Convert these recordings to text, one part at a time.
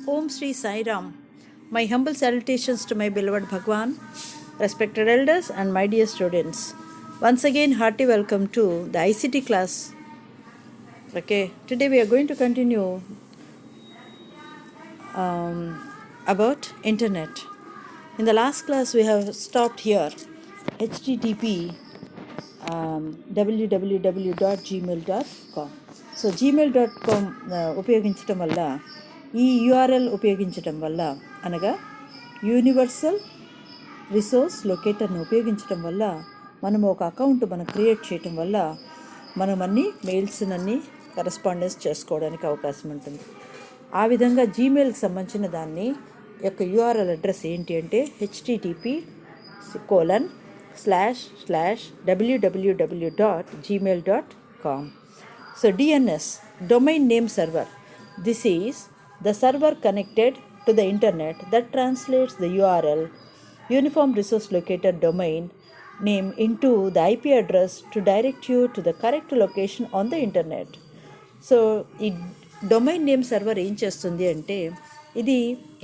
Om Sri Sai Ram. My humble salutations to my beloved Bhagwan, respected elders, and my dear students. Once again, hearty welcome to the ICT class. Okay, today we are going to continue about internet. In the last class, we have stopped here. HTTP www.gmail.com. So gmail.com ఉపయోగించటం వల్ల ఈ URL ఉపయోగించటం వల్ల అనగా universal resource లొకేటర్ను ఉపయోగించటం వల్ల మనము ఒక అకౌంట్ మనం క్రియేట్ చేయటం వల్ల మనం అన్ని మెయిల్స్నన్నీ కరెస్పాండెన్స్ చేసుకోవడానికి అవకాశం ఉంటుంది. ఆ విధంగా జీమెయిల్కి సంబంధించిన దాన్ని యొక్క యూఆర్ఎల్ అడ్రస్ ఏంటి అంటే http://www.gmail.com. So DNS, domain name server. This is the server connected to the internet that translates the URL, uniform resource locator domain name, into the IP address to direct you to the correct location on the internet. So ఈ domain name server ఏం చేస్తుంది అంటే ఇది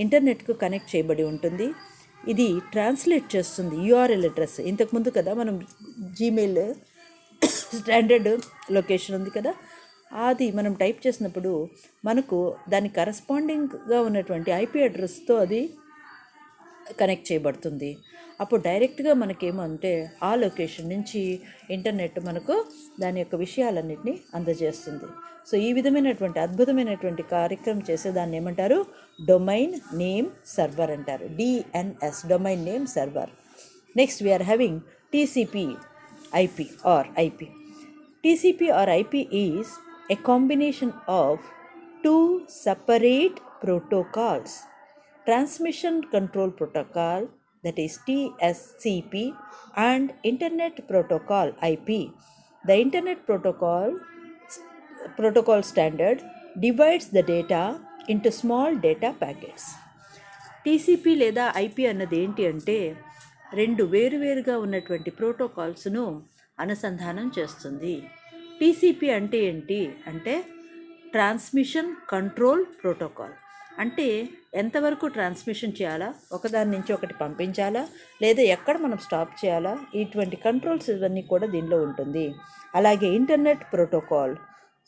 ఇంటర్నెట్కు connect చేయబడి ఉంటుంది. ఇది translate చేస్తుంది యూఆర్ఎల్ అడ్రస్. ఇంతకుముందు కదా మనం జీమెయిల్ స్టాండర్డ్ లొకేషన్ ఉంది కదా, అది మనం టైప్ చేసినప్పుడు మనకు దాని కరస్పాండింగ్గా ఉన్నటువంటి ఐపీ అడ్రస్తో అది కనెక్ట్ చేయబడుతుంది. అప్పుడు డైరెక్ట్గా మనకేమంటే ఆ లొకేషన్ నుంచి ఇంటర్నెట్ మనకు దాని యొక్క విషయాలన్నింటినీ అందజేస్తుంది. సో ఈ విధమైనటువంటి అద్భుతమైనటువంటి కార్యక్రమం చేసే దాన్ని ఏమంటారు? డొమైన్ నేమ్ సర్వర్ అంటారు. DNS, domain name server. Next we are having TCP IP or IP. TCP or IP is a combination of two separate protocols: Transmission Control Protocol, that is TSCP, and Internet Protocol IP. The Internet Protocol standard divides the data into small data packets. TCP లేదా IP అన్నది ఏంటి అంటే రెండు వేరువేరుగా ఉన్నటువంటి ప్రోటోకాల్స్ను అనుసంధానం చేస్తుంది. TCP అంటే ఏంటి అంటే ట్రాన్స్మిషన్ కంట్రోల్ ప్రోటోకాల్. అంటే ఎంతవరకు ట్రాన్స్మిషన్ చేయాలా, ఒకదాని నుంచి ఒకటి పంపించాలా, లేదా ఎక్కడ మనం స్టాప్ చేయాలా, ఇటువంటి కంట్రోల్స్ ఇవన్నీ కూడా దీనిలో ఉంటుంది. అలాగే ఇంటర్నెట్ ప్రోటోకాల్,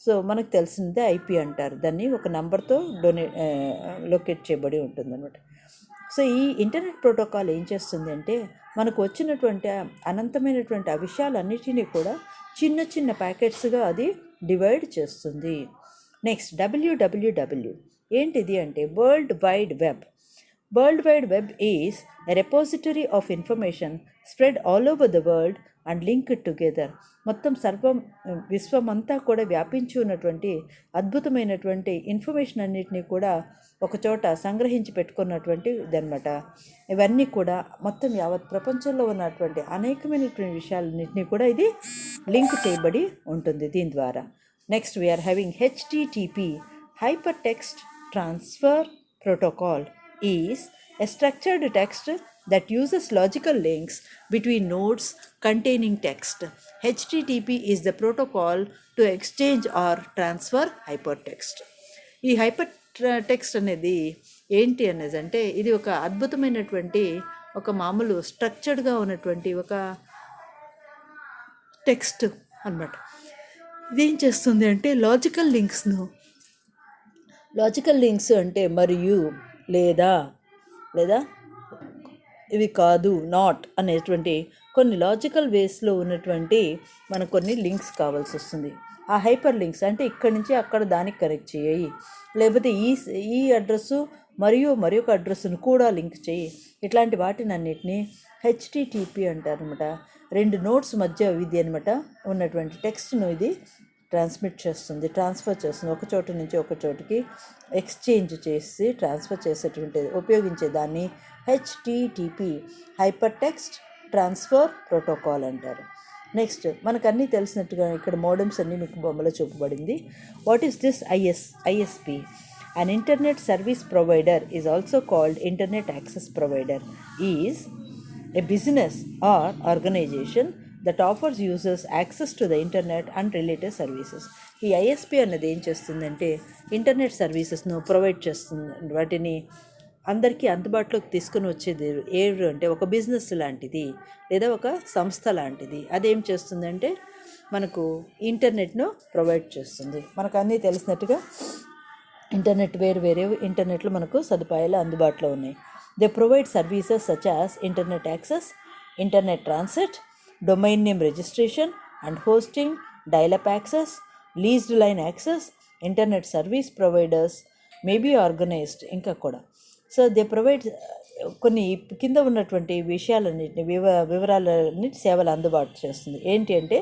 సో మనకు తెలిసిందే ఐపీ అంటారు. దాన్ని ఒక నంబర్తో లొకేట్ చేయబడి ఉంటుంది అనమాట. సో ఈ ఇంటర్నెట్ ప్రోటోకాల్ ఏం చేస్తుంది అంటే మనకు వచ్చినటువంటి అనంతమైనటువంటి ఆ విషయాలన్నిటినీ కూడా చిన్న చిన్న ప్యాకెట్స్గా అది డివైడ్ చేస్తుంది. నెక్స్ట్ డబ్ల్యూడబ్ల్యూడబ్ల్యూ ఏంటిది అంటే world wide web. World wide web is a repository of information spread all over the world and link together. మొత్తం విశ్వమంతా కూడా వ్యాపించి ఉన్నటువంటి అద్భుతమైనటువంటి ఇన్ఫర్మేషన్ అన్నిటినీ కూడా ఒకచోట సంగ్రహించి పెట్టుకున్నటువంటిది అనమాట. ఇవన్నీ కూడా మొత్తం యావత్ ప్రపంచంలో ఉన్నటువంటి అనేకమైనటువంటి విషయాలన్నింటినీ కూడా ఇది లింక్ చేయబడి ఉంటుంది దీని ద్వారా. Next we are having HTTP, hyper text transfer protocol is a structured text that uses logical links between nodes containing text. HTTP is the protocol to exchange or transfer hypertext. ఈ హైపర్ టెక్స్ట్ అనేది ఏంటి అనేది అంటే ఇది ఒక అద్భుతమైనటువంటి ఒక మామూలు స్ట్రక్చర్డ్గా ఉన్నటువంటి ఒక టెక్స్ట్ అన్నమాట. ఇదేం చేస్తుంది అంటే లాజికల్ లింక్స్ అంటే మరియు లేదా ఇవి కాదు, నాట్ అనేటువంటి కొన్ని లాజికల్ వేస్లో ఉన్నటువంటి మనకు కొన్ని లింక్స్ కావాల్సి వస్తుంది. ఆ హైపర్ లింక్స్ అంటే ఇక్కడి నుంచి అక్కడ దానికి కనెక్ట్ చేయి, లేకపోతే ఈ అడ్రస్సు మరియు మరొక అడ్రస్సును కూడా లింక్ చేయి. ఇట్లాంటి వాటిని అన్నిటినీ హెచ్టిటిపి అంటారనమాట. రెండు నోట్స్ మధ్య ఇది అనమాట ఉన్నటువంటి టెక్స్ట్ను ఇది ట్రాన్స్ఫర్ చేస్తుంది. ఒక చోటు నుంచి ఒక చోటుకి ఎక్స్చేంజ్ చేసి ట్రాన్స్ఫర్ చేసేటువంటిది ఉపయోగించే దాన్ని HTTP, hyper text transfer protocol అంటారు. నెక్స్ట్ మనకు అన్నీ తెలిసినట్టుగా ఇక్కడ మోడమ్స్ అన్నీ మీకు బొమ్మలో చూపబడింది. What is this ISP? An internet service provider is also called internet access provider, is a business or organization that offers users access to the internet and related services. ఈ ISP అన్నది ఏం చేస్తుందంటే internet సర్వీసెస్ను provide చేస్తుంది. వాటిని అందరికీ అందుబాటులోకి తీసుకుని వచ్చేది ఏడు అంటే ఒక బిజినెస్ లాంటిది లేదా ఒక సంస్థ లాంటిది. అదేం చేస్తుందంటే మనకు ఇంటర్నెట్ను ప్రొవైడ్ చేస్తుంది. మనకు అన్నీ తెలిసినట్టుగా ఇంటర్నెట్ వేరు ఇంటర్నెట్లో మనకు సదుపాయాలు అందుబాటులో ఉన్నాయి. They provide services such as internet access, internet transit, domain name registration and hosting, dial up access, leased line access. Internet service providers may be organized ఇంకా కూడా. సో దే ప్రొవైడ్ కొన్ని కింద ఉన్నటువంటి విషయాలన్నింటినీ వివరాలన్నిటి సేవలు అందుబాటు చేస్తుంది. ఏంటి అంటే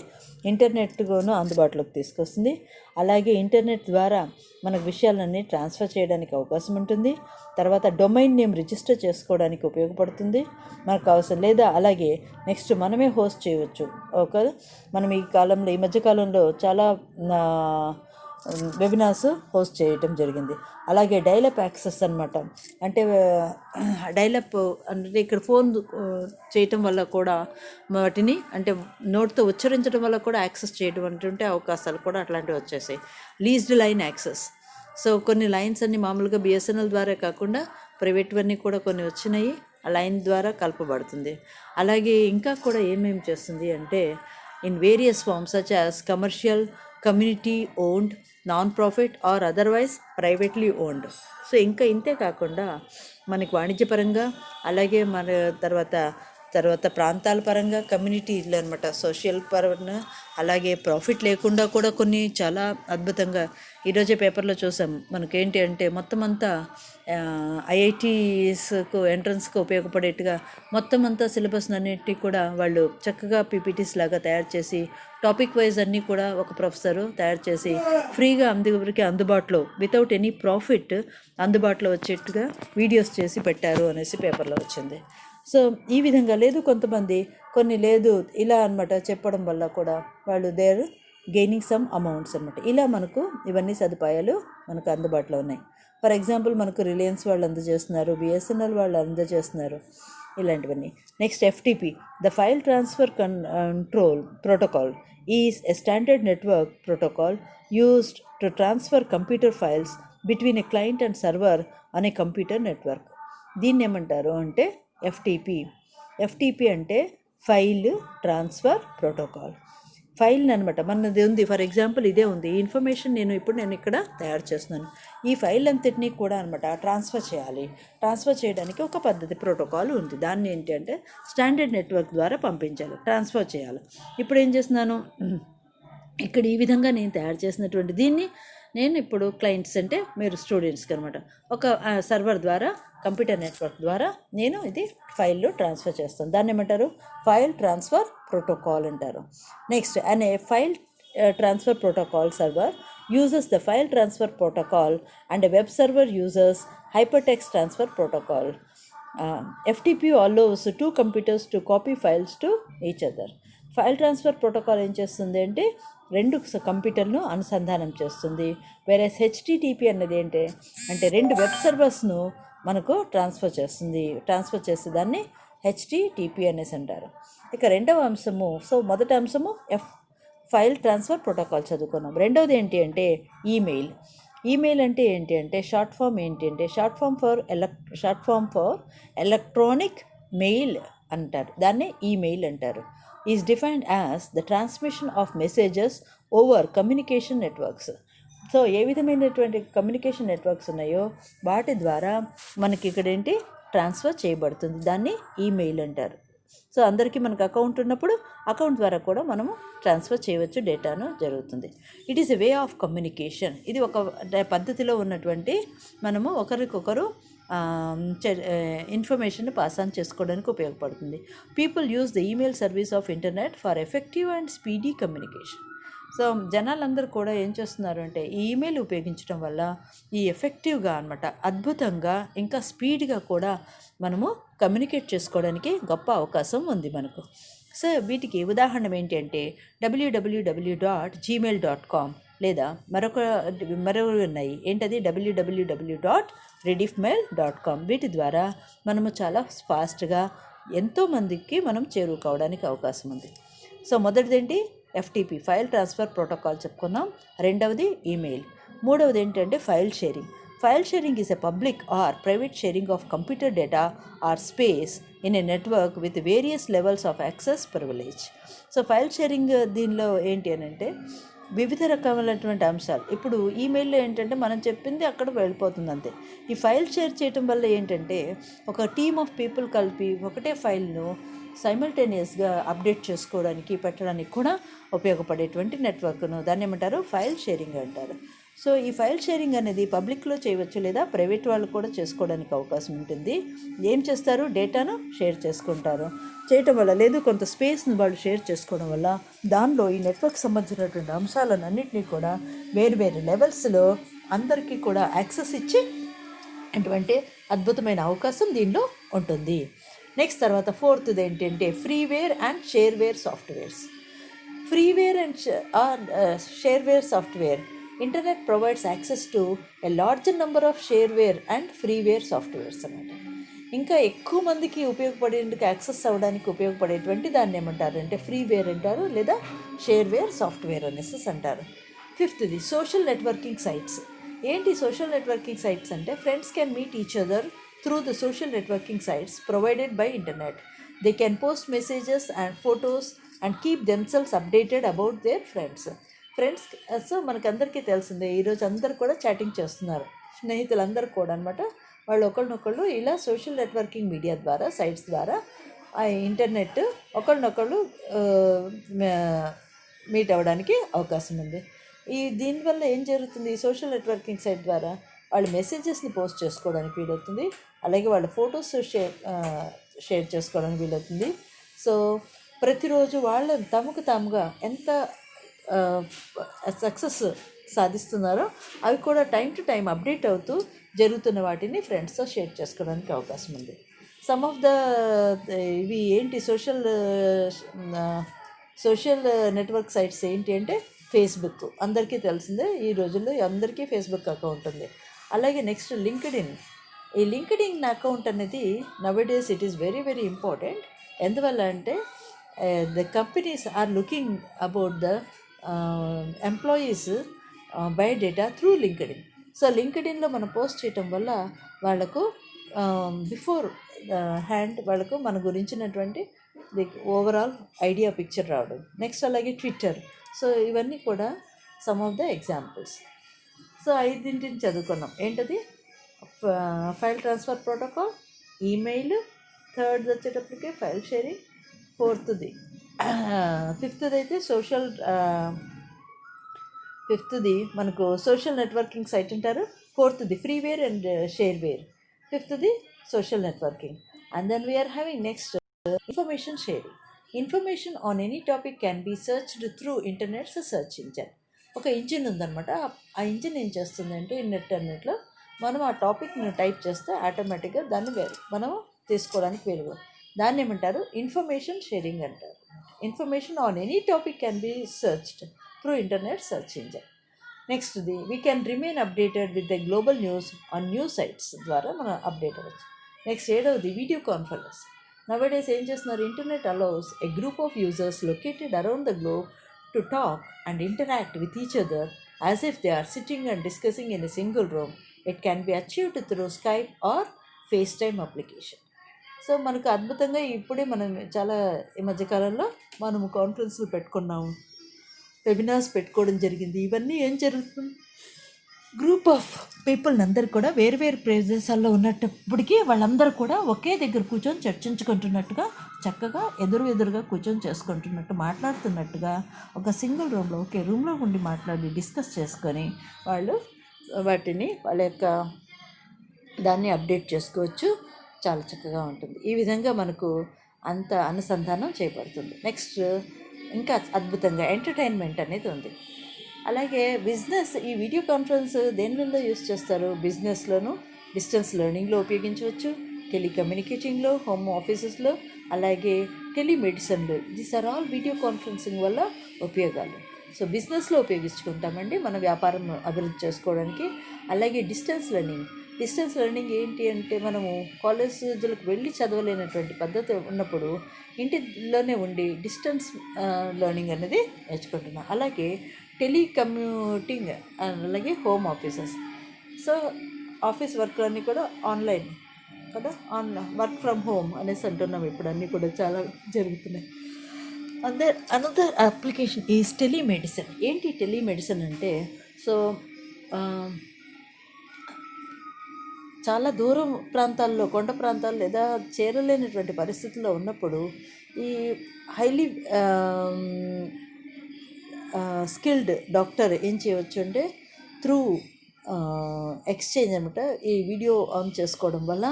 ఇంటర్నెట్ను అందుబాటులోకి తీసుకొస్తుంది. అలాగే ఇంటర్నెట్ ద్వారా మనకు విషయాలన్నీ ట్రాన్స్ఫర్ చేయడానికి అవకాశం ఉంటుంది. తర్వాత డొమైన్ నేమ్ రిజిస్టర్ చేసుకోవడానికి ఉపయోగపడుతుంది మనకు అవసరం లేదా అలాగే నెక్స్ట్ మనమే హోస్ట్ చేయవచ్చు. మనం ఈ మధ్యకాలంలో చాలా వెబినార్స్ హోస్ట్ చేయటం జరిగింది. అలాగే డైల్-అప్ యాక్సెస్ అనమాట. అంటే డైల్-అప్ అంటే ఇక్కడ ఫోన్ చేయటం వల్ల కూడా వాటిని అంటే నోట్తో ఉచ్చరించడం వల్ల కూడా యాక్సెస్ చేయడం అంటుంటే అవకాశాలు కూడా అట్లాంటివి వచ్చేసాయి. Leased line access. సో కొన్ని లైన్స్ అన్ని మామూలుగా బిఎస్ఎన్ఎల్ ద్వారా కాకుండా ప్రైవేట్వన్నీ కూడా కొన్ని వచ్చినాయి. ఆ లైన్ ద్వారా కలపబడుతుంది. అలాగే ఇంకా కూడా ఏమేమి చేస్తుంది అంటే in various forms such as commercial, community owned, non profit or otherwise privately owned. So ఇంకా ఇంతే కాకుండా మనకి వాణిజ్యపరంగా అలాగే మన తర్వాత ప్రాంతాల పరంగా కమ్యూనిటీలు అనమాట, సోషల్ పరంగా అలాగే ప్రాఫిట్ లేకుండా కూడా కొన్ని చాలా అద్భుతంగా ఈరోజే పేపర్లో చూసాం. మనకేంటి అంటే మొత్తం అంతా ఐఐటీస్కు ఎంట్రన్స్కి ఉపయోగపడేట్టుగా మొత్తం అంతా సిలబస్ అన్నిటి కూడా వాళ్ళు చక్కగా పీపీటీస్ లాగా తయారు చేసి టాపిక్ వైజ్ అన్నీ కూడా ఒక ప్రొఫెసరు తయారు చేసి ఫ్రీగా అందరికి అందుబాటులో వితౌట్ ఎనీ ప్రాఫిట్ అందుబాటులో వచ్చేట్టుగా వీడియోస్ చేసి పెట్టారు అనేసి పేపర్లో వచ్చింది. సో ఈ విధంగా లేదు కొన్ని లేదు ఇలా అనమాట చెప్పడం వల్ల కూడా వాళ్ళు దేర్ గెయినింగ్ సమ్ అమౌంట్స్ అనమాట. ఇలా మనకు ఇవన్నీ సదుపాయాలు మనకు అందుబాటులో ఉన్నాయి. ఫర్ ఎగ్జాంపుల్ మనకు రిలయన్స్ వాళ్ళు అందజేస్తున్నారు, బిఎస్ఎన్ఎల్ వాళ్ళు అందజేస్తున్నారు ఇలాంటివన్నీ. Next FTP, the file transfer control protocol is a standard network protocol used to transfer computer files between a client and server on a computer network. దీన్ని ఏమంటారు అంటే ఎఫ్టిపి అంటే ఫైల్ ట్రాన్స్ఫర్ ప్రోటోకాల్. ఫైల్ అనమాట మనది ఉంది. For example ఇదే ఉంది, ఈ ఇన్ఫర్మేషన్ నేను ఇక్కడ తయారు చేస్తున్నాను. ఈ ఫైల్ అంతటినీ కూడా అనమాట ట్రాన్స్ఫర్ చేయాలి. ట్రాన్స్ఫర్ చేయడానికి ఒక పద్ధతి ప్రోటోకాల్ ఉంది. దాన్ని ఏంటి అంటే స్టాండర్డ్ నెట్వర్క్ ద్వారా పంపించాలి, ట్రాన్స్ఫర్ చేయాలి. ఇప్పుడు ఏం చేస్తున్నాను, ఇక్కడ ఈ విధంగా నేను తయారు చేసినటువంటి దీన్ని నేను ఇప్పుడు క్లయింట్స్ అంటే మీరు స్టూడెంట్స్కి అనమాట ఒక సర్వర్ ద్వారా కంప్యూటర్ నెట్వర్క్ ద్వారా నేను ఇది ఫైల్లో ట్రాన్స్ఫర్ చేస్తాను. దాన్ని ఏమంటారు ఫైల్ ట్రాన్స్ఫర్ ప్రోటోకాల్ అంటారు. Next and A file transfer protocol server uses the file transfer protocol and a web server uses hypertext transfer protocol. FTP allows two computers to copy files to each other. File transfer protocol ఏం చేస్తుంది అంటే రెండు కంప్యూటర్ను అనుసంధానం చేస్తుంది. వేరే HTTP అన్నది ఏంటి అంటే రెండు వెబ్ సర్వర్స్ను మనకు ట్రాన్స్ఫర్ చేస్తే దాన్ని హెచ్టిటిపి అనేసి అంటారు. ఇక రెండవ అంశము, మొదటి అంశము ఫైల్ ట్రాన్స్ఫర్ ప్రోటోకాల్ చదువుకున్నాం. రెండవది ఏంటి అంటే ఈమెయిల్ అంటే ఏంటి అంటే short form for electronic mail అంటారు. దాన్ని ఈమెయిల్ అంటారు. Is defined as the transmission of messages over communication networks. So ఏ విధమైనటువంటి కమ్యూనికేషన్ నెట్వర్క్స్ ఉన్నాయో వాటి ద్వారా మనకి ఇక్కడ ఏంటి ట్రాన్స్ఫర్ చేయబడుతుంది. దాన్ని ఈమెయిల్ అంటారు. సో అందరికీ మనకు అకౌంట్ ఉన్నప్పుడు అకౌంట్ ద్వారా కూడా మనము ట్రాన్స్ఫర్ చేయవచ్చు, డేటాను జరుగుతుంది. It is a way of communication. ఇది ఒక పద్ధతిలో ఉన్నటువంటి మనము ఒకరికొకరు ఇన్ఫర్మేషన్ పాస్ ఆన్ చేసుకోవడానికి ఉపయోగపడుతుంది. People use the email service of internet for effective and speedy communication. So జనాలందరూ కూడా ఏం చేస్తున్నారు అంటే ఈ ఈమెయిల్ ఉపయోగించడం వల్ల ఈ ఎఫెక్టివ్గా అనమాట అద్భుతంగా ఇంకా స్పీడ్గా కూడా మనము కమ్యూనికేట్ చేసుకోవడానికి గొప్ప అవకాశం ఉంది మనకు. సో వీటికి ఉదాహరణ ఏంటి అంటే www.gmail.com లేదా మరొక ఉన్నాయి ఏంటది www.rediffmail.com. వీటి ద్వారా మనము చాలా ఫాస్ట్గా ఎంతోమందికి మనం చేరుకోవడానికి అవకాశం ఉంది. సో మొదటిదేంటి ఎఫ్టీపీ, ఫైల్ ట్రాన్స్ఫర్ ప్రోటోకాల్ చెప్పుకున్నాం. రెండవది ఈమెయిల్. మూడవది ఏంటంటే file sharing. File sharing is a public or private sharing of computer data or space in a network with various levels of access privilege. So file sharing దీనిలో ఏంటి అని అంటే వివిధ రకమైనటువంటి అంశాలు. ఇప్పుడు ఈమెయిల్లో ఏంటంటే మనం చెప్పింది అక్కడ వెళ్ళిపోతుంది అంతే. ఈ ఫైల్ షేర్ చేయటం వల్ల ఏంటంటే ఒక టీమ్ ఆఫ్ పీపుల్ కలిపి ఒకటే ఫైల్ను సైమల్టేనియస్గా అప్డేట్ చేసుకోవడానికి పెట్టడానికి కూడా ఉపయోగపడేటువంటి నెట్వర్క్ను దాన్ని ఏమంటారు, ఫైల్ షేరింగ్ అంటారు. సో ఈ ఫైల్ షేరింగ్ అనేది పబ్లిక్లో చేయవచ్చు లేదా ప్రైవేట్ వాళ్ళు కూడా చేసుకోవడానికి అవకాశం ఉంటుంది. ఏం చేస్తారు, డేటాను షేర్ చేసుకుంటారు. చేయటం వల్ల లేదు కొంత స్పేస్ని వాళ్ళు షేర్ చేసుకోవడం వల్ల దానిలో ఈ నెట్వర్క్ సంబంధించినటువంటి అంశాలను అన్నింటినీ కూడా వేరు వేరు లెవెల్స్లో అందరికీ కూడా యాక్సెస్ ఇచ్చి అటువంటి అద్భుతమైన అవకాశం దీనిలో ఉంటుంది. నెక్స్ట్ తర్వాత ఫోర్త్ది ఏంటంటే freeware and shareware softwares. Freeware and shareware software. Internet provides access to a larger number of shareware and freeware softwares అన్నమాట. ఇంకా ఎక్కువ మందికి ఉపయోగపడేందుకు యాక్సెస్ అవ్వడానికి ఉపయోగపడేటువంటి దాన్ని ఏమంటారు అంటే ఫ్రీవేర్ అంటారు లేదా షేర్వేర్ సాఫ్ట్వేర్ అనేసి అంటారు. ఫిఫ్త్ది సోషల్ నెట్వర్కింగ్ సైట్స్. ఏంటి సోషల్ నెట్వర్కింగ్ సైట్స్ అంటే friends can meet each other through the social networking sites provided by internet. They can post messages and photos and keep themselves updated about their friends. So మనకందరికీ తెలిసిందే ఈరోజు అందరు కూడా chatting చేస్తున్నారు, స్నేహితులందరూ కూడా అనమాట. వాళ్ళు ఒకళ్ళనొకళ్ళు ఇలా సోషల్ నెట్వర్కింగ్ మీడియా ద్వారా సైట్స్ ద్వారా ఆ ఇంటర్నెట్ ఒకళ్ళనొకళ్ళు మీట్ అవ్వడానికి అవకాశం ఉంది. దీనివల్ల ఏం జరుగుతుంది, సోషల్ నెట్వర్కింగ్ సైట్ ద్వారా వాళ్ళు మెసేజెస్ని పోస్ట్ చేసుకోవడానికి వీలవుతుంది, అలాగే వాళ్ళ ఫొటోస్ షేర్ చేసుకోవడానికి వీలవుతుంది. సో ప్రతిరోజు వాళ్ళు తమకు తాముగా ఎంత సక్సెస్ సాధిస్తున్నారో అవి కూడా టైం టు టైం అప్డేట్ అవుతూ జరుగుతున్న వాటిని ఫ్రెండ్స్తో షేర్ చేసుకోవడానికి అవకాశం ఉంది. సమ్ ఆఫ్ ద ఇవి ఏంటి సోషల్ నెట్వర్క్ సైట్స్ ఏంటి అంటే ఫేస్బుక్, అందరికీ తెలిసిందే ఈ రోజుల్లో అందరికీ ఫేస్బుక్ అకౌంట్ ఉంది. అలాగే నెక్స్ట్ లింక్డ్ఇన్. ఈ లింక్డ్ఇన్ అకౌంట్ అనేది nowadays it is very very important. ఎందువల్ల అంటే the companies are looking about the employees biodata through LinkedIn. So లింక్డ్ఇన్లో మనం పోస్ట్ చేయటం వల్ల వాళ్ళకు బిఫోర్ హ్యాండ్ వాళ్ళకు మన గురించినటువంటి ది ఓవరాల్ ఐడియా పిక్చర్ రావడం. నెక్స్ట్ అలాగే ట్విట్టర్. సో ఇవన్నీ కూడా some of the examples. So ఐదింటిని చదువుకున్నాం. ఏంటది, file transfer protocol, email, third వచ్చేటప్పటికే ఫైల్ షేరింగ్, ఫిఫ్త్ది అయితే ఫిఫ్త్ది మనకు సోషల్ నెట్వర్కింగ్ సైట్ అంటారు, ఫోర్త్ది ఫ్రీవేర్ అండ్ షేర్వేర్, ఫిఫ్త్ది social networking. And then we are having next information sharing. Information on any topic can be searched through internets search engine. ఒక engine ఉందన్నమాట. ఆ ఇంజిన్ ఏం చేస్తుందంటే ఇంటర్నెట్లో మనం ఆ టాపిక్ని టైప్ చేస్తే ఆటోమేటిక్గా దాన్ని మనం తీసుకోవడానికి వీలు. దాన్ని ఏమంటారు, ఇన్ఫర్మేషన్ షేరింగ్ అంటారు. Information on any topic can be searched through internet search engine. నెక్స్ట్ది we can remain updated with the global news on news sites ద్వారా మనం అప్డేట్ అవ్వచ్చు. నెక్స్ట్ ఏడవది వీడియో కాన్ఫరెన్స్. నవడేస్ ఏం చేస్తున్నారు, internet allows a group of users located around the globe to talk and interact with each other as if they are sitting and discussing in a single room. It can be achieved through Skype or FaceTime application. So మనకు అద్భుతంగా ఇప్పుడే మనం చాలా ఈ మధ్యకాలంలో మనము కాన్ఫరెన్స్లు పెట్టుకున్నాము, webinars పెట్టుకోవడం జరిగింది. ఇవన్నీ ఏం జరుగుతుంది, గ్రూప్ ఆఫ్ పీపుల్ని అందరూ కూడా వేరు వేరు ప్రదేశాల్లో ఉన్నప్పటికీ వాళ్ళందరూ కూడా ఒకే దగ్గర కూర్చొని చర్చించుకుంటున్నట్టుగా, చక్కగా ఎదురుగా కూర్చొని చేసుకుంటున్నట్టు, మాట్లాడుతున్నట్టుగా ఒక సింగిల్ రూమ్లో ఒకే రూమ్లో ఉండి మాట్లాడి డిస్కస్ చేసుకొని వాళ్ళు వాటిని వాళ్ళ యొక్క దాన్ని అప్డేట్ చేసుకోవచ్చు. చాలా చక్కగా ఉంటుంది. ఈ విధంగా మనకు అంత అనుసంధానం చేయబడుతుంది. నెక్స్ట్ ఇంకా అద్భుతంగా ఎంటర్టైన్మెంట్ అనేది ఉంది. అలాగే బిజినెస్, ఈ వీడియో కాన్ఫరెన్స్ దేనిలో యూస్ చేస్తారు, బిజినెస్లోను, డిస్టెన్స్ లెర్నింగ్లో ఉపయోగించవచ్చు, టెలికమ్యూనికేటింగ్లో, హోమ్ ఆఫీసెస్లో, అలాగే టెలిమెడిసిన్లో. These are all video conferencing వల్ల ఉపయోగాలు. సో బిజినెస్లో ఉపయోగించుకుంటామండి మన వ్యాపారం అభివృద్ధి చేసుకోవడానికి. అలాగే డిస్టెన్స్ లెర్నింగ్ డిస్టెన్స్ లెర్నింగ్ ఏంటి అంటే మనము కాలేజీలకు వెళ్ళి చదవలేనటువంటి పద్ధతి ఉన్నప్పుడు ఇంటిలోనే ఉండి డిస్టెన్స్ లెర్నింగ్ అనేది నేర్చుకుంటున్నాం. అలాగే టెలికమ్యూటింగ్, అలాగే హోమ్ ఆఫీసెస్. సో ఆఫీస్ వర్క్లన్నీ కూడా ఆన్లైన్ కదా, వర్క్ ఫ్రమ్ హోమ్ అనేసి అంటున్నాం. ఇప్పుడు అన్నీ కూడా చాలా జరుగుతున్నాయి. Another application is telemedicine. ఏంటి టెలిమెడిసిన్ అంటే, సో చాలా దూరం ప్రాంతాల్లో, కొండ ప్రాంతాలు లేదా చేరలేనటువంటి పరిస్థితుల్లో ఉన్నప్పుడు ఈ హైలీ స్కిల్డ్ డాక్టర్ ఏం చేయవచ్చు అంటే త్రూ ఎక్స్చేంజ్ అనమాట, ఈ వీడియో ఆన్ చేసుకోవడం వల్ల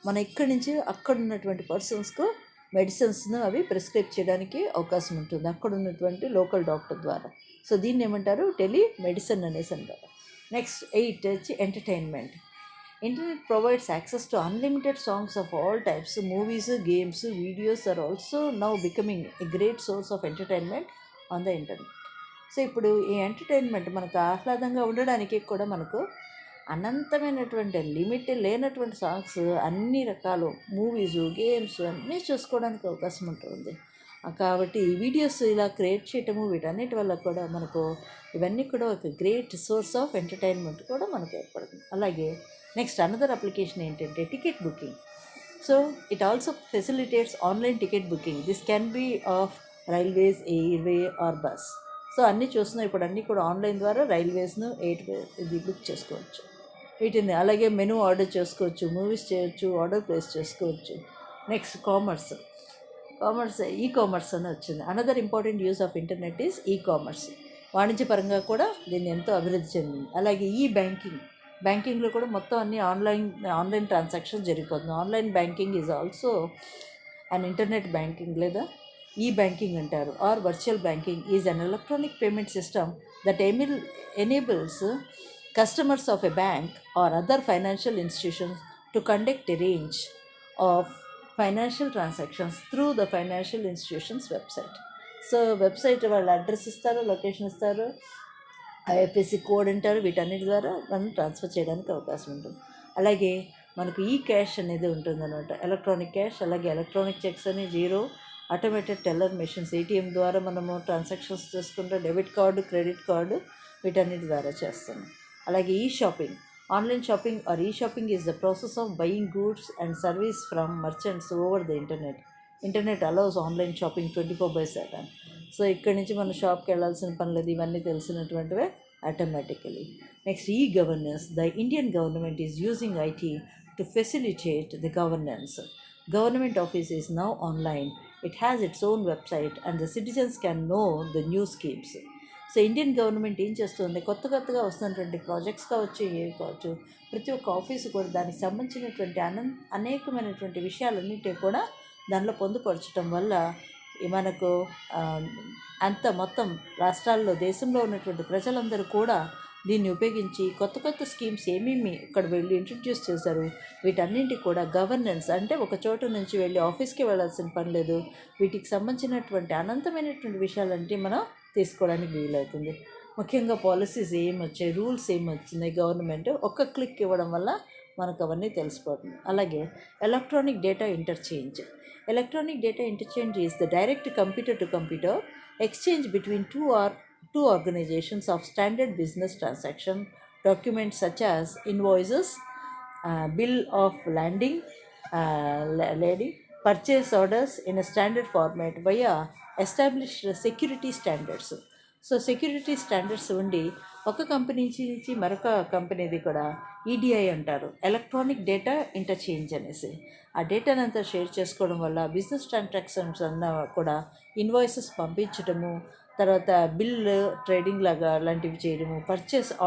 మన ఇక్కడి నుంచి అక్కడ ఉన్నటువంటి పర్సన్స్కు మెడిసిన్స్ను అవి ప్రిస్క్రైబ్ చేయడానికి అవకాశం ఉంటుంది అక్కడ ఉన్నటువంటి లోకల్ డాక్టర్ ద్వారా. సో దీన్ని ఏమంటారు, టెలిమెడిసిన్ అనేసి అంటారు. నెక్స్ట్ 8 వచ్చి entertainment. Internet provides access to unlimited songs of all types. Movies, games, videos are also now becoming a great source of entertainment on the internet. So ఇప్పుడు ఈ entertainment మనకు ఆహ్లాదంగా ఉండడానికి కూడా మనకు అనంతమైనటువంటి లిమిట్ లేనటువంటి సాంగ్స్, అన్ని రకాలు మూవీస్, గేమ్స్ అన్నీ చూసుకోవడానికి అవకాశం ఉంటుంది. కాబట్టి ఈ వీడియోస్ ఇలా క్రియేట్ చేయటము, వీటన్నిటి వల్ల కూడా మనకు ఇవన్నీ కూడా ఒక గ్రేట్ సోర్స్ ఆఫ్ ఎంటర్టైన్మెంట్ కూడా మనకు ఏర్పడుతుంది. అలాగే నెక్స్ట్ అనదర్ అప్లికేషన్ ఏంటంటే ticket booking. So it also facilitates online ticket booking. This can be of railways, airway or bus. So అన్నీ చూస్తున్నాం ఇప్పుడు, అన్నీ కూడా ఆన్లైన్ ద్వారా రైల్వేస్ను, ఎయిర్వే ఇది బుక్ చేసుకోవచ్చు. వీటిని అలాగే మెనూ ఆర్డర్ చేసుకోవచ్చు, మూవీస్ చేయొచ్చు, ఆర్డర్ ప్లేస్ చేసుకోవచ్చు. Next commerce. ఈ కామర్స్ అని వచ్చింది. Another important use of internet is e commerce. వాణిజ్యపరంగా కూడా దీన్ని ఎంతో అభివృద్ధి చెందింది. అలాగే ఈ బ్యాంకింగ్లో కూడా మొత్తం అన్ని ఆన్లైన్ ట్రాన్సాక్షన్ జరిగిపోతుంది. Online banking is also and internet banking లేదా ఈ బ్యాంకింగ్ అంటారు. Or virtual banking is an electronic payment system that enables customers of a bank or other financial institutions to conduct a range of financial transactions through the financial institution's website. So website వాళ్ళు address ఇస్తారు, location ఇస్తారు, IFSC code అంటారు, వీటన్నిటి ద్వారా మనం transfer చేయడానికి అవకాశం ఉంటుంది. అలాగే మనకు ఈ క్యాష్ అనేది ఉంటుంది అనమాట, ఎలక్ట్రానిక్ క్యాష్. అలాగే ఎలక్ట్రానిక్ చెక్స్ అని, zero, automated teller machines, ATM ద్వారా మనము ట్రాన్సాక్షన్స్ చేసుకుంటే, డెబిట్ కార్డు, క్రెడిట్ కార్డు, వీటన్నిటి ద్వారా చేస్తాము. అలాగే ఈ షాపింగ్. ఆన్లైన్ షాపింగ్ ఆర్ ఈ shopping is the process of buying goods and service from merchants over the internet allows online shopping 24/7. So ఇక్కడి నుంచి మనం షాప్కి వెళ్ళాల్సిన పని లేదు, ఇవన్నీ తెలిసినటువంటివే automatically. Next e governance. The Indian government is using IT to facilitate the governance. Government office is now online. It has its own website and the citizens can know the new schemes. So Indian government ఏం చేస్తుంది, కొత్తగా వస్తున్నటువంటి projects కావచ్చు, ఏవి కావచ్చు, ప్రతి ఒక్క office కూడా దానికి సంబంధించినటువంటి అనేకమైనటువంటి విషయాలన్నింటినీ కూడా దానిలో పొందుపరచడం వల్ల మనకు అంత మొత్తం రాష్ట్రాల్లో, దేశంలో ఉన్నటువంటి ప్రజలందరూ కూడా దీన్ని ఉపయోగించి కొత్త స్కీమ్స్ ఏమేమి ఇక్కడ వెళ్ళి ఇంట్రడ్యూస్ చేశారు, వీటన్నింటి కూడా గవర్నెన్స్ అంటే ఒక చోటు నుంచి వెళ్ళి ఆఫీస్కి వెళ్ళాల్సిన పని లేదు, వీటికి సంబంధించినటువంటి అనంతమైనటువంటి విషయాలంటే మనం తీసుకోవడానికి వీలవుతుంది. ముఖ్యంగా పాలసీస్ ఏమొచ్చాయి, రూల్స్ ఏమొచ్చినాయి, గవర్నమెంట్ ఒక్క క్లిక్ ఇవ్వడం వల్ల మనకు అవన్నీ తెలిసిపోతుంది. అలాగే electronic data interchange. Electronic data interchange is the direct computer to computer exchange between two organizations of standard business transaction documents such as invoices, bill of lading, purchase orders in a standard format via established security standards. So security standards ఉండి ఒక company నుంచి మరొక కంపెనీది కూడా EDI అంటారు, electronic data interchange అనేసి. ఆ డేటాను అంతా షేర్ చేసుకోవడం వల్ల బిజినెస్ ట్రాన్సాక్షన్స్ అన్నా కూడా ఇన్వాయిసెస్ పంపించడము, తర్వాత బిల్ ట్రేడింగ్ లాగా అలాంటివి చేయడము,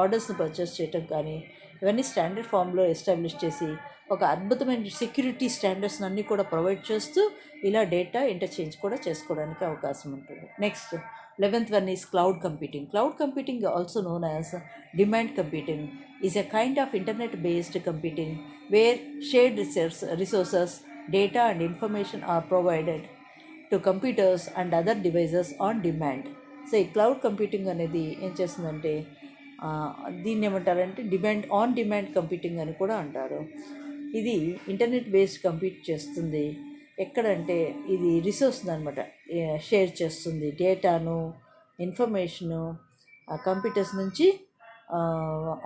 ఆర్డర్స్ని పర్చేస్ చేయడం కానీ, ఇవన్నీ స్టాండర్డ్ ఫామ్లో ఎస్టాబ్లిష్ చేసి ఒక అద్భుతమైన సెక్యూరిటీ స్టాండర్డ్స్ అన్నీ కూడా ప్రొవైడ్ చేస్తూ ఇలా డేటా ఇంటర్చేంజ్ కూడా చేసుకోవడానికి అవకాశం ఉంటుంది. Next 11th one is cloud computing. Cloud computing, also known as demand computing, is a kind of internet-based computing where shared resources, data and information are provided to computers and other devices on demand. So ఈ cloud computing అనేది ఏం చేస్తుందంటే దీన్ని ఏమంటారంటే on demand computing అని కూడా అంటారు. ఇది ఇంటర్నెట్ బేస్డ్ కంప్యూట్ చేస్తుంది. ఎక్కడంటే ఇది రిసోర్స్ అనమాట, షేర్ చేస్తుంది డేటాను, ఇన్ఫర్మేషను కంప్యూటర్స్ నుంచి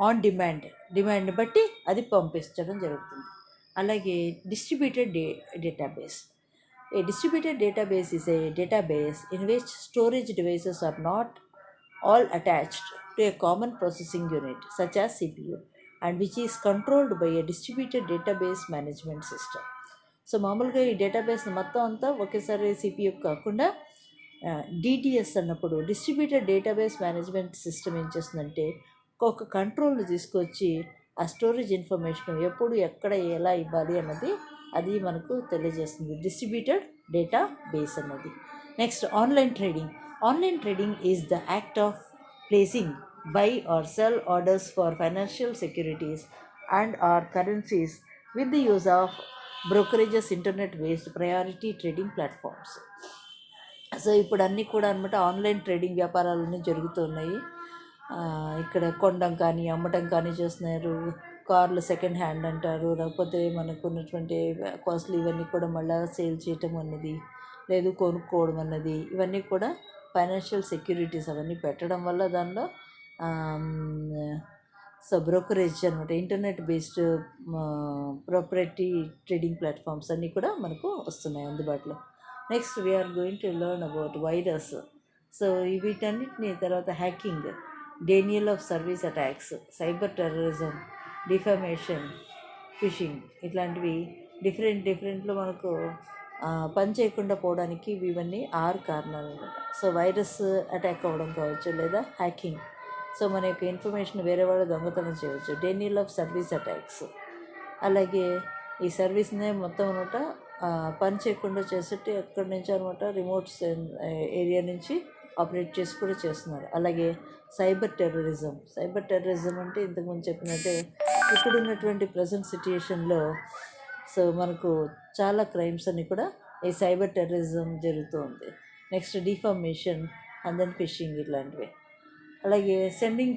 ఆన్ డిమాండ్ బట్టి అది పంపించడం జరుగుతుంది. అలాగే distributed database. A distributed database is a database in which storage devices are not all attached to a common processing unit, such as CPU, and which is controlled by a distributed database management system. So మామూలుగా ఈ database మొత్తం అంతా ఒకేసారి CPU కాకుండా DDS అన్నప్పుడు distributed database management system ఏం చేస్తుందంటే ఒక కంట్రోల్ని తీసుకొచ్చి ఆ స్టోరేజ్ ఇన్ఫర్మేషన్ ఎప్పుడు ఎక్కడ ఎలా ఇవ్వాలి అన్నది అది మనకు తెలియజేస్తుంది, డిస్ట్రిబ్యూటెడ్ డేటా బేస్ అన్నది. Next online trading is the act of placing buy or sell orders for financial securities and or currencies with the use of brokerages internet based priority trading platforms. So ఇప్పుడు అన్నీ కూడా అనమాట online trading వ్యాపారాలన్నీ జరుగుతున్నాయి. ఇక్కడ కొనడం కానీ అమ్మటం కానీ చేస్తున్నారు. కార్లు సెకండ్ హ్యాండ్ అంటారు, లేకపోతే మనకు ఉన్నటువంటి కాస్ట్లీ ఇవన్నీ కూడా మళ్ళీ సేల్ చేయటం అన్నది, లేదు కొనుక్కోవడం అన్నది, ఇవన్నీ కూడా ఫైనాన్షియల్ సెక్యూరిటీస్ అవన్నీ పెట్టడం వల్ల దానిలో సో బ్రోకరేజ్ అనమాట, internet based proprietary trading platforms అన్నీ కూడా మనకు వస్తున్నాయి అందుబాటులో. Next we are going to learn about virus. So వీటన్నిటిని తర్వాత hacking, denial of service attacks, cyber terrorism, defamation, phishing, ఇట్లాంటివి డిఫరెంట్లో మనకు పని చేయకుండా పోవడానికి ఇవన్నీ 6 కారణాలు అనమాట. సో వైరస్ అటాక్ అవ్వడం కావచ్చు, లేదా హ్యాకింగ్, సో మన యొక్క ఇన్ఫర్మేషన్ వేరే వాళ్ళు దొంగతనం చేయవచ్చు, డేనియల్ ఆఫ్ సర్వీస్ అటాక్స్. అలాగే ఈ సర్వీస్నే మొత్తం అనమాట పని చేయకుండా చేసేట్టు ఎక్కడి నుంచి అనమాట రిమోట్ ఏరియా నుంచి ఆపరేట్ చేసి కూడా చేస్తున్నారు. అలాగే సైబర్ టెర్రరిజం అంటే ఇంతకుముందు చెప్పినట్టే ఇప్పుడున్నటువంటి ప్రజెంట్ సిచ్యుయేషన్లో సో మనకు చాలా క్రైమ్స్ అన్నీ కూడా ఈ సైబర్ టెర్రరిజం జరుగుతూ ఉంది. Next defamation and then phishing ఇట్లాంటివి. అలాగే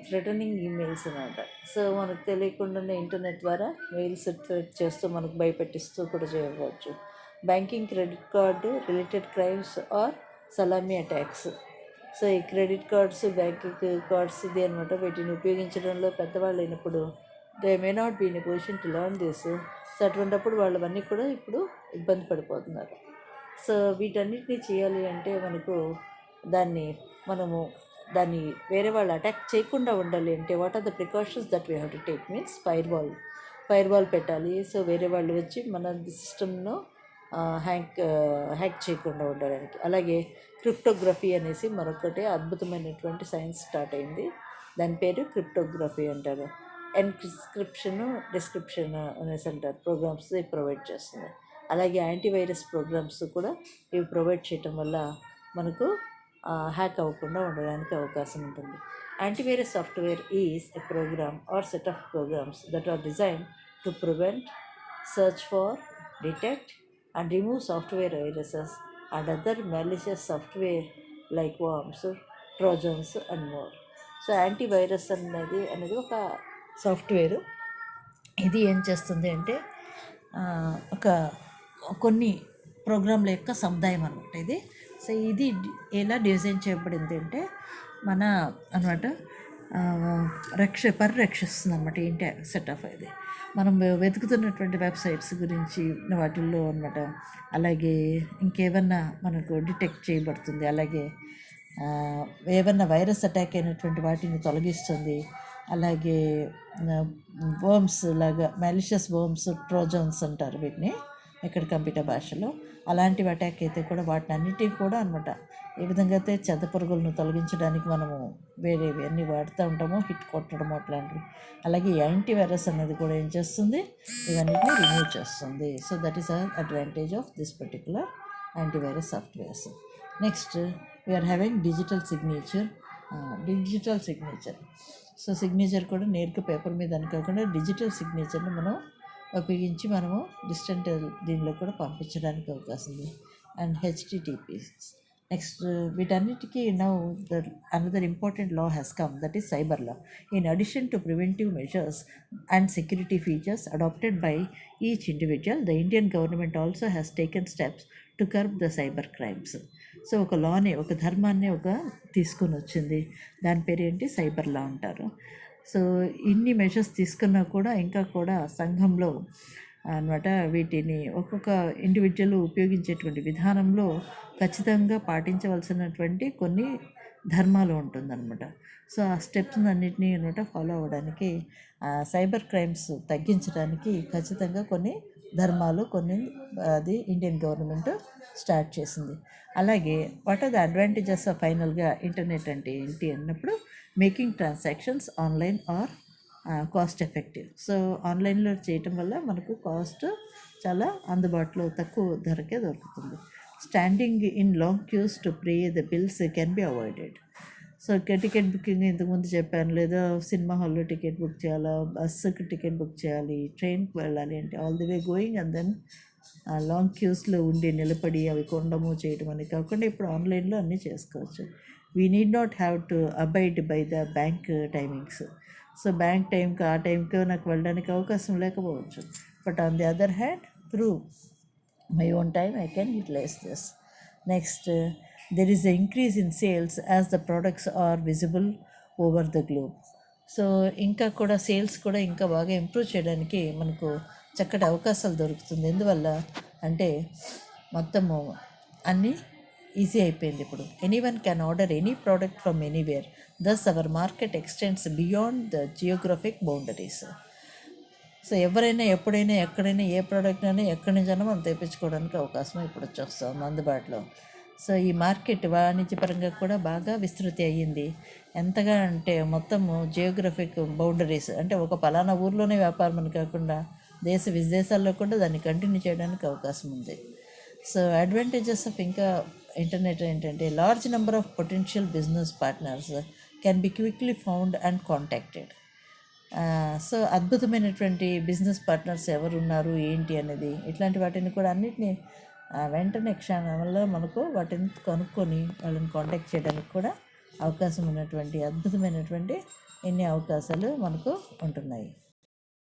థ్రెటనింగ్ ఈమెయిల్స్ అనమాట. సో మనకు తెలియకుండానే ఇంటర్నెట్ ద్వారా మెయిల్స్ థ్రెట్ చేస్తూ మనకు భయపెట్టిస్తూ కూడా చేయవచ్చు. Banking, credit card related crimes or salami attacks. So ఈ క్రెడిట్ కార్డ్స్, బ్యాంకింగ్ కార్డ్స్ ఇది అనమాట, వీటిని ఉపయోగించడంలో పెద్దవాళ్ళు అయినప్పుడు they may not be in a position to learn this. So అటువంటిప్పుడు వాళ్ళవన్నీ కూడా ఇప్పుడు ఇబ్బంది పడిపోతున్నారు. సో వీటన్నిటిని చేయాలి అంటే దాన్ని వేరే వాళ్ళు అటాక్ చేయకుండా ఉండాలి అంటే what are the precautions that we have to take means firewall పెట్టాలి. సో వేరే వాళ్ళు వచ్చి మన సిస్టమ్ను హ్యాక్ చేయకుండా ఉండడానికి. అలాగే క్రిప్టోగ్రఫీ అనేసి మరొకటి అద్భుతమైనటువంటి సైన్స్ స్టార్ట్ అయింది, దాని పేరు క్రిప్టోగ్రఫీ అంటారు. ఎన్క్రిప్షన్, డిస్క్రిప్షన్ అనేసి అంటారు, ప్రోగ్రామ్స్ ప్రొవైడ్ చేస్తుంది. అలాగే యాంటీవైరస్ ప్రోగ్రామ్స్ కూడా ఇవి ప్రొవైడ్ చేయటం వల్ల మనకు హ్యాక్ అవ్వకుండా ఉండడానికి అవకాశం ఉంటుంది. Antivirus software is a program or set of programs that are design to prevent, search for, detect and remove software viruses and other malicious software like worms, trojans and more. So antivirus అనేది ఒక software. ఇది ఏం చేస్తుంది అంటే కొన్ని ప్రోగ్రాంల యొక్క సముదాయం అనమాట ఇది. సో ఇది ఎలా డిజైన్ చేయబడింది అంటే మన అనమాట పరిరక్షిస్తుంది అనమాట. ఏంటి సెట్ ఆఫ్ ఇది మనం వెతుకుతున్నటువంటి వెబ్సైట్స్ గురించి వాటిల్లో అనమాట. అలాగే ఇంకేమన్నా మనకు డిటెక్ట్ చేయబడుతుంది. అలాగే ఏమన్నా వైరస్ అటాక్ అయినటువంటి వాటిని తొలగిస్తుంది. అలాగే వర్మ్స్ లాగా, మాలిషియస్ వర్మ్స్, ట్రోజన్స్ అంటారు వీటిని ఇక్కడ కంప్యూటర్ భాషలో. అలాంటివి అటాక్ అయితే కూడా వాటిని అన్నిటికీ కూడా అనమాట ఏ విధంగా అయితే చెత్త పురుగులను తొలగించడానికి మనము వేరేవి అన్నీ వాడుతూ ఉంటామో, హిట్ కొట్టడం అట్లాంటివి. అలాగే యాంటీవైరస్ అనేది కూడా ఏం చేస్తుంది, ఇవన్నిటిని రిమూవ్ చేస్తుంది. So that is advantage of this particular antivirus softwares. Next we are having digital signature. So signature కూడా నేరుగా పేపర్ మీద అని కాకుండా డిజిటల్ సిగ్నేచర్ని మనం ఉపయోగించి మనము డిస్టెంట్ దీనిలో కూడా పంపించడానికి అవకాశం ఉంది. అండ్ హెచ్టిటిపిస్ నెక్స్ట్ వీటన్నిటికీ now another important law has come, that is cyber law. In addition to preventive measures and security features adopted by each individual, the Indian government also has taken steps to curb the cyber crimes. So ఒక లాని, ఒక ధర్మాన్ని తీసుకొని వచ్చింది, దాని పేరు ఏంటి, cyber law అంటారు. So ఇన్ని మెజర్స్ తీసుకున్నా కూడా ఇంకా కూడా సంఘంలో అనమాట వీటిని ఒక్కొక్క ఇండివిజువల్ ఉపయోగించేటువంటి విధానంలో ఖచ్చితంగా పాటించవలసినటువంటి కొన్ని ధర్మాలు ఉంటుందన్నమాట. సో ఆ స్టెప్స్ అన్నిటినీ అనమాట ఫాలో అవ్వడానికి, సైబర్ క్రైమ్స్ తగ్గించడానికి ఖచ్చితంగా కొన్ని ధర్మాలు అది ఇండియన్ గవర్నమెంట్ స్టార్ట్ చేసింది. అలాగే what are the advantages of ఫైనల్గా ఇంటర్నెట్ అంటే ఏంటి అన్నప్పుడు, making transactions online are cost effective. So ఆన్లైన్లో చేయటం వల్ల మనకు కాస్ట్ చాలా అందుబాటులో తక్కువ ధరకే దొరుకుతుంది. Standing in long queues to pay the bills can be avoided. So ticket booking ఇంతకుముందు చెప్పాను, లేదా సినిమా హాల్లో టికెట్ బుక్ చేయాలా, బస్సుకి టికెట్ బుక్ చేయాలి, ట్రైన్కి వెళ్ళాలి అంటే all the way going and then long క్యూస్లో ఉండి నిలబడి అవి కొనడము చేయడం అని కాకుండా ఇప్పుడు ఆన్లైన్లో అన్నీ చేసుకోవచ్చు. We need not have to abide by the bank timings. So bank టైంకి ఆ టైంకి నాకు వెళ్ళడానికి అవకాశం లేకపోవచ్చు, but on the other hand through my own time I can utilize this. Next, there is an increase in sales as the products are visible over the globe. So ఇంకా కూడా sales కూడా ఇంకా బాగా ఇంప్రూవ్ చేయడానికి మనకు చక్కటి అవకాశాలు దొరుకుతుంది. ఎందువల్ల అంటే మొత్తము అన్నీ ఈజీ అయిపోయింది. ఇప్పుడు anyone can order any product from anywhere, thus our market extends beyond the geographic boundaries. So ఎవరైనా ఎప్పుడైనా ఎక్కడైనా ఏ ప్రోడక్ట్ అయినా ఎక్కడి నుంచైనా మనం తెప్పించుకోవడానికి అవకాశం ఇప్పుడు వచ్చేస్తుంది అందుబాటులో. సో ఈ మార్కెట్ వాణిజ్యపరంగా కూడా బాగా విస్తృతి అయ్యింది. ఎంతగా అంటే మొత్తము జియోగ్రఫిక్ బౌండరీస్ అంటే ఒక పలానా ఊర్లోనే వ్యాపారం అని కాకుండా దేశ విదేశాల్లో కూడా దాన్ని కంటిన్యూ చేయడానికి అవకాశం ఉంది. సో అడ్వాంటేజెస్ ఆఫ్ ఇంకా ఇంటర్నెట్ ఏంటంటే, large number of potential business partners can be quickly found and contacted. So అద్భుతమైనటువంటి బిజినెస్ పార్ట్నర్స్ ఎవరు ఉన్నారు ఏంటి అనేది, ఇట్లాంటి వాటిని కూడా అన్నిటినీ వెంటనే క్షణంలో మనకు వాటిని కనుక్కొని వాళ్ళని కాంటాక్ట్ చేయడానికి కూడా అవకాశం ఉన్నటువంటి అద్భుతమైనటువంటి ఎన్ని అవకాశాలు మనకు ఉంటున్నాయి.